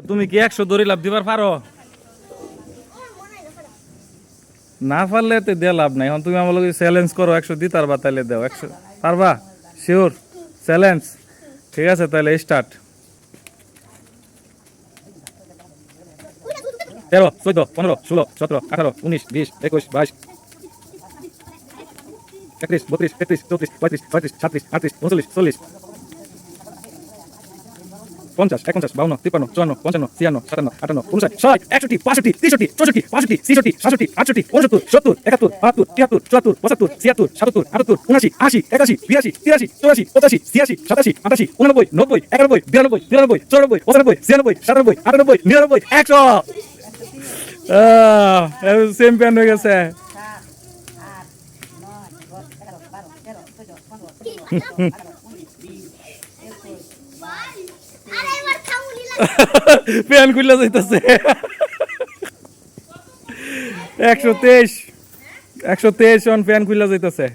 তুমি কি 100 দড়ি লাভ দিবার পারো? না পারলে তো দিয়ে লাভ নাই। এখন তুমি আমার লগে চ্যালেঞ্জ করো 100 দিতার বা তাইলে দাও 100 পারবা? Sure challenge? ঠিক আছে তাহলে স্টার্ট। 13 14 15 16 17 18 19 20 21 22 31 32 33 34 35 36 37 38 39 40 50 51 52 53 54 55 56 57 58 59 60 61 62 63 64 65 66 67 68 69 70 71 72 73 74 75 76 77 78 79 80 81 82 83 84 85 86 87 88 89 90 91 92 93 94 95 96 97 98 99 100 চ্যাম্পিয়ন হয়ে গেছে। প্যান খুলে যাইতেছে। 123 123 প্যান খুলে যাইতেছে।